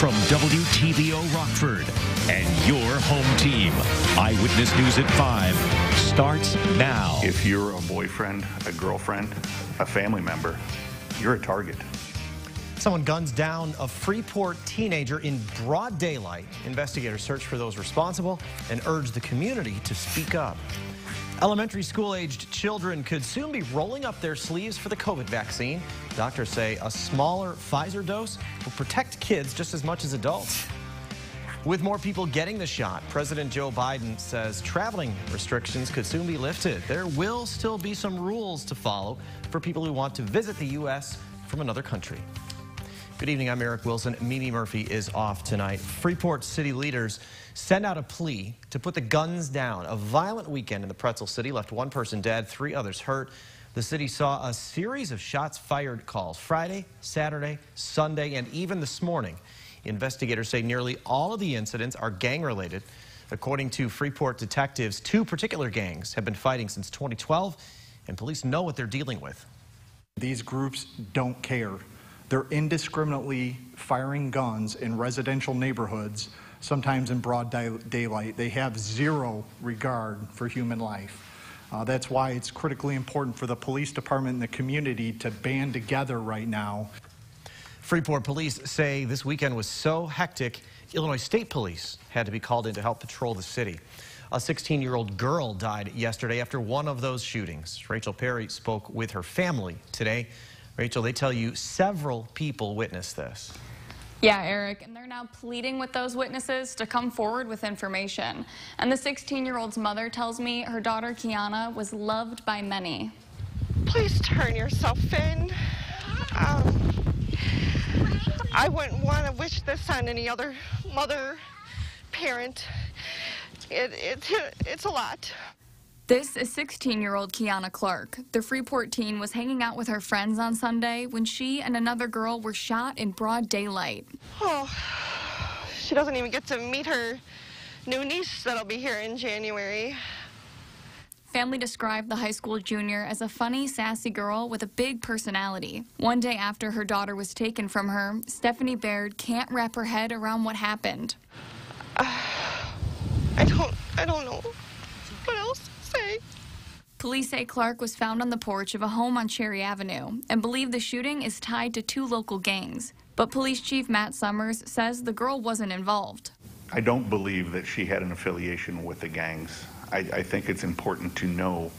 from WTVO Rockford and your home team. Eyewitness News at 5 starts now. If you're a boyfriend, a girlfriend, a family member, you're a target. Someone guns down a Freeport teenager in broad daylight. Investigators search for those responsible and urge the community to speak up. Elementary school-aged children could soon be rolling up their sleeves for the COVID vaccine. Doctors say a smaller Pfizer dose will protect kids just as much as adults. With more people getting the shot, President Joe Biden says traveling restrictions could soon be lifted. There will still be some rules to follow for people who want to visit the U.S. from another country. Good evening, I'm Eric Wilson. Mimi Murphy is off tonight. Freeport city leaders sent out a plea to put the guns down. A violent weekend in the Pretzel City left one person dead, 3 others hurt. The city saw a series of shots fired calls Friday, Saturday, Sunday, and even this morning. Investigators say nearly all of the incidents are gang-related. According to Freeport detectives, 2 particular gangs have been fighting since 2012, and police know what they're dealing with. These groups don't care. They're indiscriminately firing guns in residential neighborhoods, sometimes in broad daylight. They have zero regard for human life. That's why it's critically important for the police department and the community to band together right now. Freeport police say this weekend was so hectic, Illinois State Police had to be called in to help patrol the city. A 16-year-old girl died yesterday after one of those shootings. Rachel Perry spoke with her family today. Rachel, they tell you several people witnessed this. Yeah, Eric, and they're now pleading with those witnesses to come forward with information. And the 16-year-old's mother tells me her daughter, Kiana, was loved by many. Please turn yourself in. I wouldn't want to wish this on any other mother, parent. It's a lot. This is 16-year-old Kiana Clark. The Freeport teen was hanging out with her friends on Sunday when she and another girl were shot in broad daylight. Oh, she doesn't even get to meet her new niece that'll be here in January. Family described the high school junior as a funny, sassy girl with a big personality. One day after her daughter was taken from her, Stephanie Baird can't wrap her head around what happened. I don't know what else to say. Police say Clark was found on the porch of a home on Cherry Avenue and believe the shooting is tied to 2 local gangs. But Police Chief Matt Summers says the girl wasn't involved. I don't believe that she had an affiliation with the gangs. I think it's important to know,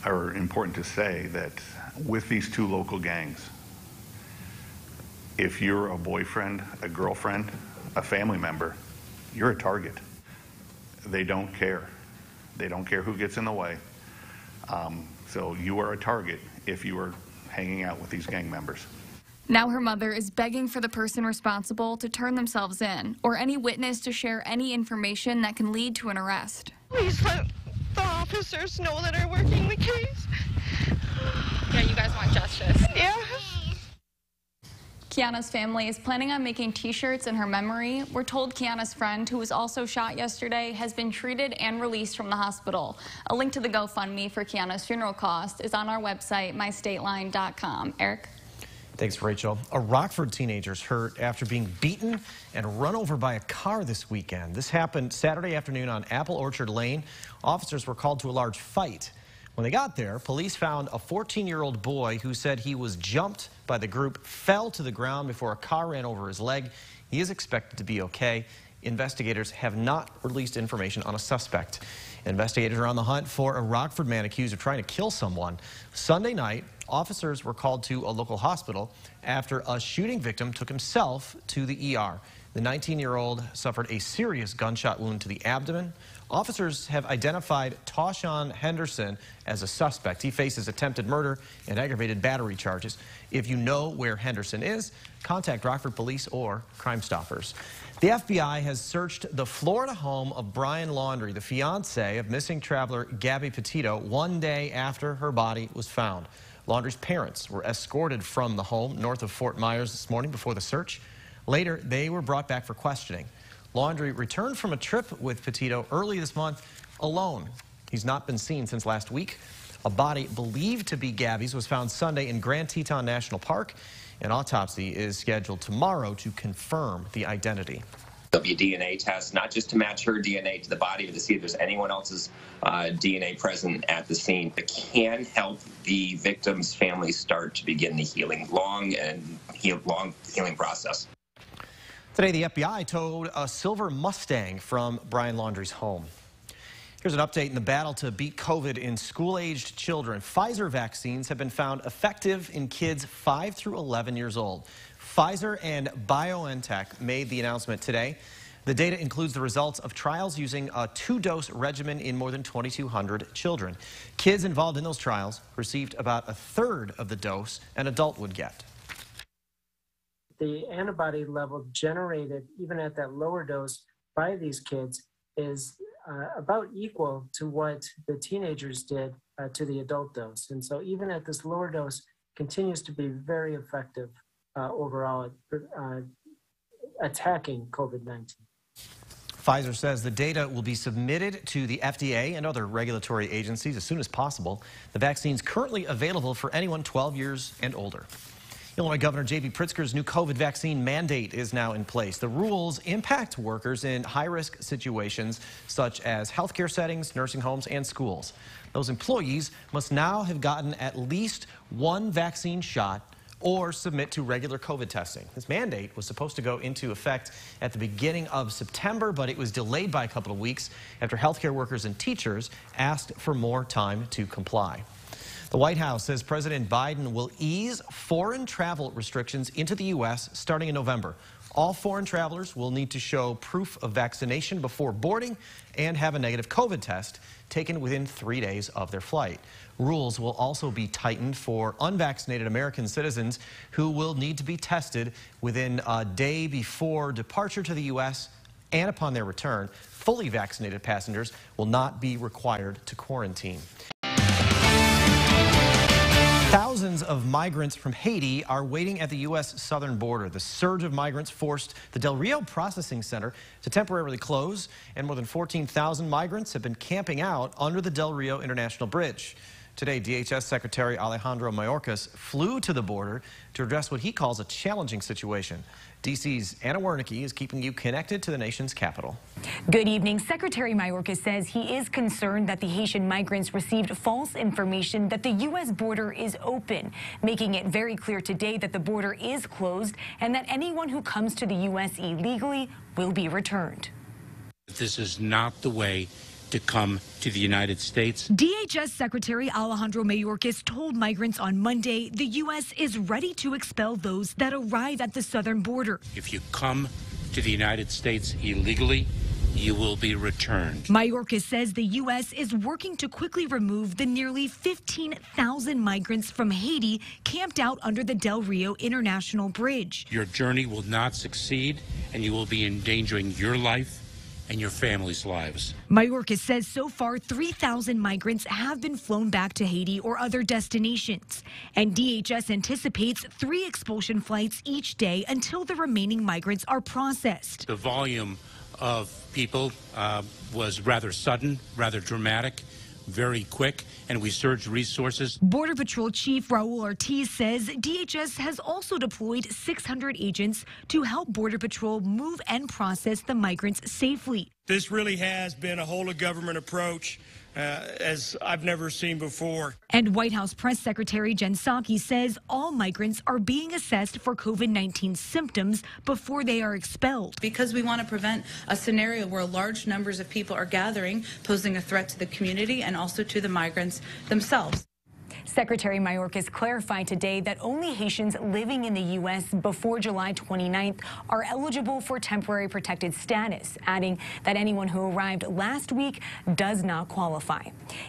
or important to say, that with these 2 local gangs, if you're a boyfriend, a girlfriend, a family member, you're a target. They don't care. They don't care who gets in the way. So you are a target if you are hanging out with these gang members. Now her mother is begging for the person responsible to turn themselves in, or any witness to share any information that can lead to an arrest. Please let the officers know that are working the case. Yeah, you guys want justice. Yeah. Kiana's family is planning on making t-shirts in her memory. We're told Kiana's friend, who was also shot yesterday, has been treated and released from the hospital. A link to the GoFundMe for Kiana's funeral cost is on our website, mystateline.com. Eric? Thanks, Rachel. A Rockford teenager's hurt after being beaten and run over by a car this weekend. This happened Saturday afternoon on Apple Orchard Lane. Officers were called to a large fight. When they got there, police found a 14-year-old boy who said he was jumped by the group, fell to the ground before a car ran over his leg. He is expected to be okay. Investigators have not released information on a suspect. Investigators are on the hunt for a Rockford man accused of trying to kill someone. Sunday night, officers were called to a local hospital after a shooting victim took himself to the ER. The 19-year-old suffered a serious gunshot wound to the abdomen. Officers have identified Tashawn Henderson as a suspect. He faces attempted murder and aggravated battery charges. If you know where Henderson is, contact Rockford Police or Crime Stoppers. The FBI has searched the Florida home of Brian Laundrie, the fiancé of missing traveler Gabby Petito, one day after her body was found. Laundrie's parents were escorted from the home north of Fort Myers this morning before the search. Later, they were brought back for questioning. Laundrie returned from a trip with Petito early this month alone. He's not been seen since last week. A body believed to be Gabby's was found Sunday in Grand Teton National Park. An autopsy is scheduled tomorrow to confirm the identity. There'll be a DNA test, not just to match her DNA to the body, but to see if there's anyone else's DNA present at the scene. It can help the victim's family start to begin the long healing process. Today, the FBI towed a silver Mustang from Brian Laundrie's home. Here's an update in the battle to beat COVID in school-aged children. Pfizer vaccines have been found effective in kids 5 through 11 years old. Pfizer and BioNTech made the announcement today. The data includes the results of trials using a 2-dose regimen in more than 2,200 children. Kids involved in those trials received about 1/3 of the dose an adult would get. The antibody level generated even at that lower dose by these kids is about equal to what the teenagers did to the adult dose. And so even at this lower dose, continues to be very effective overall at attacking COVID-19. Pfizer says the data will be submitted to the FDA and other regulatory agencies as soon as possible. The vaccine is currently available for anyone 12 years and older. Illinois Governor J.B. Pritzker's new COVID vaccine mandate is now in place. The rules impact workers in high-risk situations such as healthcare settings, nursing homes, and schools. Those employees must now have gotten at least one vaccine shot or submit to regular COVID testing. This mandate was supposed to go into effect at the beginning of September, but it was delayed by a couple of weeks after healthcare workers and teachers asked for more time to comply. The White House says President Biden will ease foreign travel restrictions into the U.S. starting in November. All foreign travelers will need to show proof of vaccination before boarding and have a negative COVID test taken within 3 days of their flight. Rules will also be tightened for unvaccinated American citizens who will need to be tested within a day before departure to the U.S. and upon their return. Fully vaccinated passengers will not be required to quarantine. Thousands of migrants from Haiti are waiting at the U.S. southern border. The surge of migrants forced the Del Rio Processing Center to temporarily close, and more than 14,000 migrants have been camping out under the Del Rio International Bridge. Today, DHS Secretary Alejandro Mayorkas flew to the border to address what he calls a challenging situation. D.C.'s Anna Wernicke is keeping you connected to the nation's capital. Good evening. Secretary Mayorkas says he is concerned that the Haitian migrants received false information that the U.S. border is open, making it very clear today that the border is closed and that anyone who comes to the U.S. illegally will be returned. This is not the way to come to the United States. DHS Secretary Alejandro Mayorkas told migrants on Monday the U.S. is ready to expel those that arrive at the southern border. If you come to the United States illegally, you will be returned. Mayorkas says the U.S. is working to quickly remove the nearly 15,000 migrants from Haiti camped out under the Del Rio International Bridge. Your journey will not succeed, and you will be endangering your life and your family's lives. Mayorkas says so far 3,000 migrants have been flown back to Haiti or other destinations, and DHS anticipates 3 expulsion flights each day until the remaining migrants are processed. The volume of people was rather sudden, rather dramatic, very quick, and we surged resources. Border Patrol Chief Raul Ortiz says DHS has also deployed 600 agents to help Border Patrol move and process the migrants safely. This really has been a whole-of-government approach as I've never seen before. And White House Press Secretary Jen Psaki says all migrants are being assessed for COVID-19 symptoms before they are expelled. Because we want to prevent a scenario where large numbers of people are gathering, posing a threat to the community and also to the migrants themselves. Secretary Mayorkas clarified today that only Haitians living in the U.S. before July 29th are eligible for temporary protected status, adding that anyone who arrived last week does not qualify.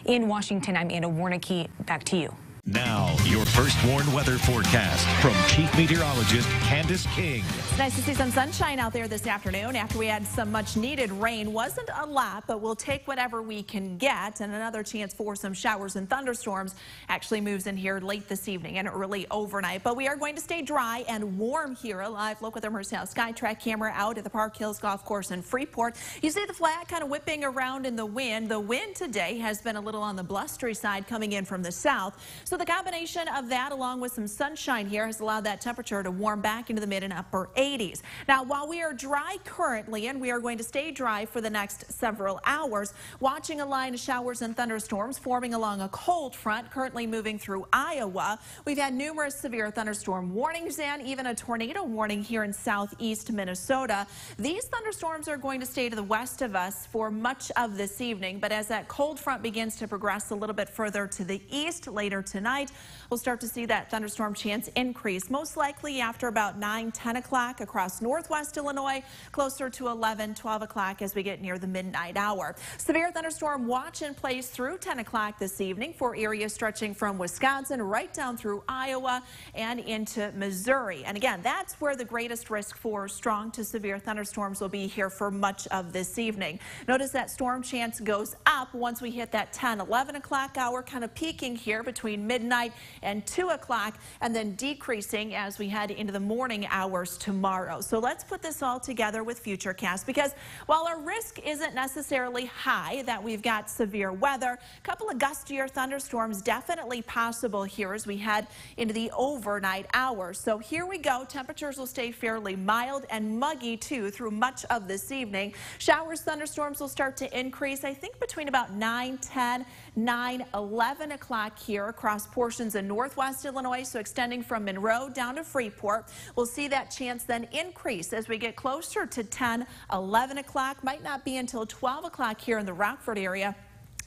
In Washington, I'm Anna Wernicke. Back to you. Now, your first warned weather forecast from Chief Meteorologist Candace King. It's nice to see some sunshine out there this afternoon after we had some much needed rain. Wasn't a lot, but we'll take whatever we can get. And another chance for some showers and thunderstorms actually moves in here late this evening and early overnight. But we are going to stay dry and warm here. A live look with our Mercy House SkyTrack camera out at the Park Hills Golf Course in Freeport. You see the flag kind of whipping around in the wind. The wind today has been a little on the blustery side coming in from the south. So the combination of that along with some sunshine here has allowed that temperature to warm back into the mid and upper 80s. Now, while we are dry currently, and we are going to stay dry for the next several hours, watching a line of showers and thunderstorms forming along a cold front currently moving through Iowa. We've had numerous severe thunderstorm warnings and even a tornado warning here in southeast Minnesota. These thunderstorms are going to stay to the west of us for much of this evening, but as that cold front begins to progress a little bit further to the east later tonight, we'll start to see that thunderstorm chance increase, most likely after about 9-10 o'clock across northwest Illinois, closer to 11-12 o'clock as we get near the midnight hour. Severe thunderstorm watch in place through 10 o'clock this evening for areas stretching from Wisconsin right down through Iowa and into Missouri. And again, that's where the greatest risk for strong to severe thunderstorms will be here for much of this evening. Notice that storm chance goes up once we hit that 10-11 o'clock hour, kind of peaking here between midnight and 2 o'clock, and then decreasing as we head into the morning hours tomorrow. So let's put this all together with Futurecast, because while our risk isn't necessarily high that we've got severe weather, a couple of gustier thunderstorms definitely possible here as we head into the overnight hours. So here we go. Temperatures will stay fairly mild and muggy too through much of this evening. Showers, thunderstorms will start to increase, I think, between about 9-10, 9-11 o'clock here across portions of northwest Illinois, so extending from Monroe down to Freeport. We'll see that chance then increase as we get closer to 10-11 o'clock. Might not be until 12 o'clock here in the Rockford area.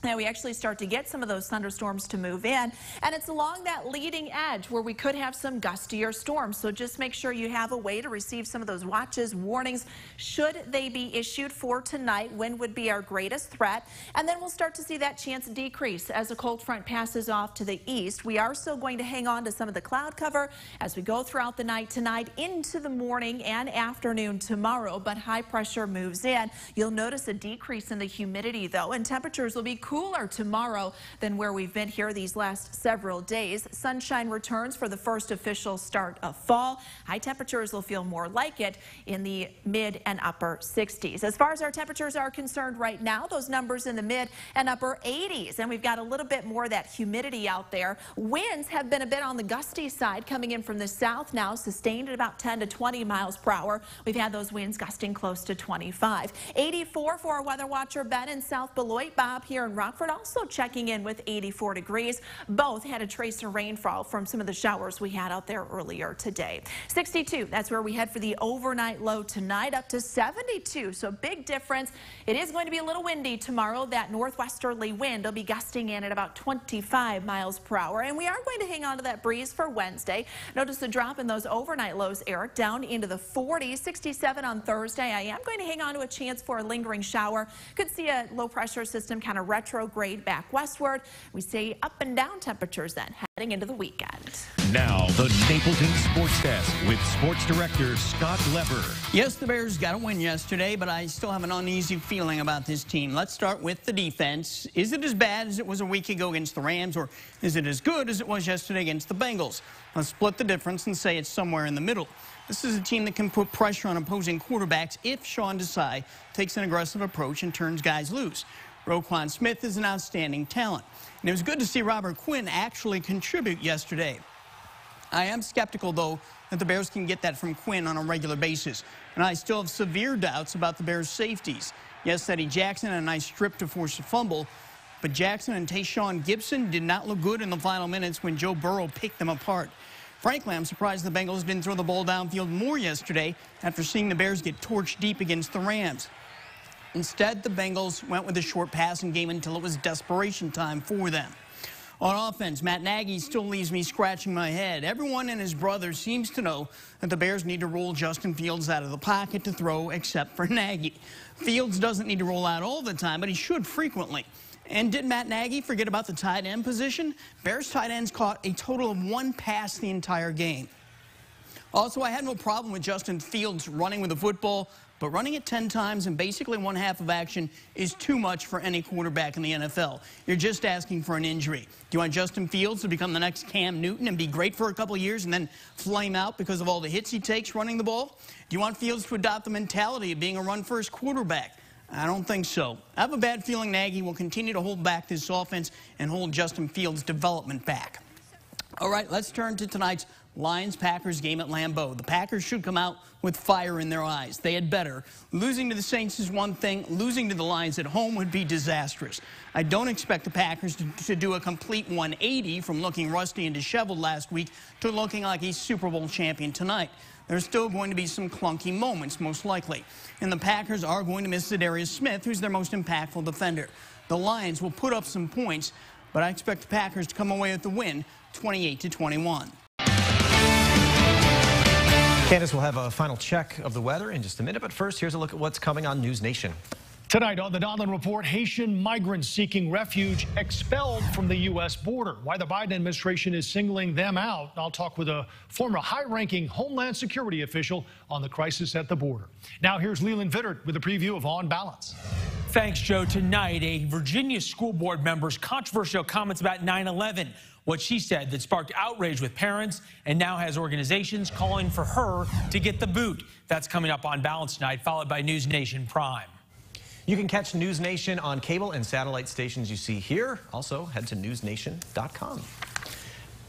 Now we actually start to get some of those thunderstorms to move in, and it's along that leading edge where we could have some gustier storms. So just make sure you have a way to receive some of those watches, warnings, should they be issued for tonight. Wind would be our greatest threat, and then we'll start to see that chance decrease as a cold front passes off to the east. We are still going to hang on to some of the cloud cover as we go throughout the night tonight into the morning and afternoon tomorrow, but high pressure moves in. You'll notice a decrease in the humidity though, and temperatures will be cooler tomorrow than where we've been here these last several days. Sunshine returns for the first official start of fall. High temperatures will feel more like it in the mid and upper 60s. As far as our temperatures are concerned right now, those numbers in the mid and upper 80s, and we've got a little bit more of that humidity out there. Winds have been a bit on the gusty side coming in from the south now, sustained at about 10 to 20 miles per hour. We've had those winds gusting close to 25. 84 for our weather watcher Ben in South Beloit. Bob here in Rockford also checking in with 84 degrees. Both had a trace of rainfall from some of the showers we had out there earlier today. 62, that's where we head for the overnight low tonight, up to 72. So big difference. It is going to be a little windy tomorrow. That northwesterly wind will be gusting in at about 25 miles per hour. And we are going to hang on to that breeze for Wednesday. Notice the drop in those overnight lows, Eric, down into the 40s. 67 on Thursday. I am going to hang on to a chance for a lingering shower. Could see a low pressure system kind of retrograde back westward. We stay up and down temperatures then heading into the weekend. Now the Napleton Sports Desk with Sports Director Scott Lever. Yes, the Bears got a win yesterday, but I still have an uneasy feeling about this team. Let's start with the defense. Is it as bad as it was a week ago against the Rams, or is it as good as it was yesterday against the Bengals? Let's split the difference and say it's somewhere in the middle. This is a team that can put pressure on opposing quarterbacks if Sean Desai takes an aggressive approach and turns guys loose. Roquan Smith is an outstanding talent, and it was good to see Robert Quinn actually contribute yesterday. I am skeptical, though, that the Bears can get that from Quinn on a regular basis, and I still have severe doubts about the Bears' safeties. Yes, Eddie Jackson had a nice strip to force a fumble, but Jackson and Tayshaun Gibson did not look good in the final minutes when Joe Burrow picked them apart. Frankly, I'm surprised the Bengals didn't throw the ball downfield more yesterday after seeing the Bears get torched deep against the Rams. Instead, the Bengals went with a short passing game until it was desperation time for them. On offense, Matt Nagy still leaves me scratching my head. Everyone and his brother seems to know that the Bears need to roll Justin Fields out of the pocket to throw, except for Nagy. Fields doesn't need to roll out all the time, but he should frequently. And did Matt Nagy forget about the tight end position? Bears tight ends caught a total of 1 pass the entire game. Also, I had no problem with Justin Fields running with the football, but running it 10 times in basically 1/2 of action is too much for any quarterback in the NFL. You're just asking for an injury. Do you want Justin Fields to become the next Cam Newton and be great for a couple of years and then flame out because of all the hits he takes running the ball? Do you want Fields to adopt the mentality of being a run-first quarterback? I don't think so. I have a bad feeling Nagy will continue to hold back this offense and hold Justin Fields' development back. All right, let's turn to tonight's Lions-Packers game at Lambeau. The Packers should come out with fire in their eyes. They had better. Losing to the Saints is one thing. Losing to the Lions at home would be disastrous. I don't expect the Packers to do a complete 180 from looking rusty and disheveled last week to looking like a Super Bowl champion tonight. There's still going to be some clunky moments, most likely. And the Packers are going to miss Zadarius Smith, who's their most impactful defender. The Lions will put up some points, but I expect the Packers to come away with the win, 28-21. Candace will have a final check of the weather in just a minute, but first, here's a look at what's coming on News Nation. Tonight on the Donlin Report, Haitian migrants seeking refuge expelled from the U.S. border. Why the Biden administration is singling them out. I'll talk with a former high-ranking Homeland Security official on the crisis at the border. Now here's Leland Vittert with a preview of On Balance. Thanks, Joe. Tonight, a Virginia school board member's controversial comments about 9/11. What she said that sparked outrage with parents and now has organizations calling for her to get the boot. That's coming up on Balance tonight, followed by News Nation Prime. You can catch News Nation on cable and satellite stations you see here. Also, head to newsnation.com.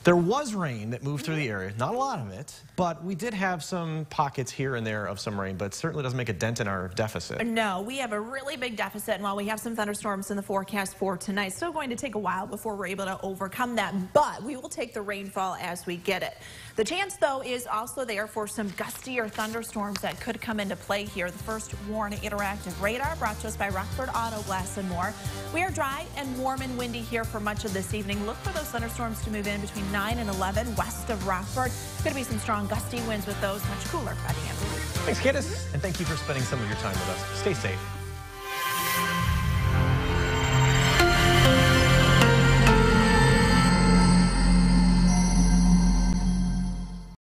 There was rain that moved through the area. Not a lot of it, but we did have some pockets here and there of some rain, but it certainly doesn't make a dent in our deficit. No, we have a really big deficit, and while we have some thunderstorms in the forecast for tonight, it's still going to take a while before we're able to overcome that, but we will take the rainfall as we get it. The chance, though, is also there for some gustier thunderstorms that could come into play here. The first WARN interactive radar brought to us by Rockford Auto Glass and more. We are dry and warm and windy here for much of this evening. Look for those thunderstorms to move in between 9 and 11 west of Rockford. Could be some strong gusty winds with those much cooler by the end of the week. Thanks, Candace, and thank you for spending some of your time with us. Stay safe.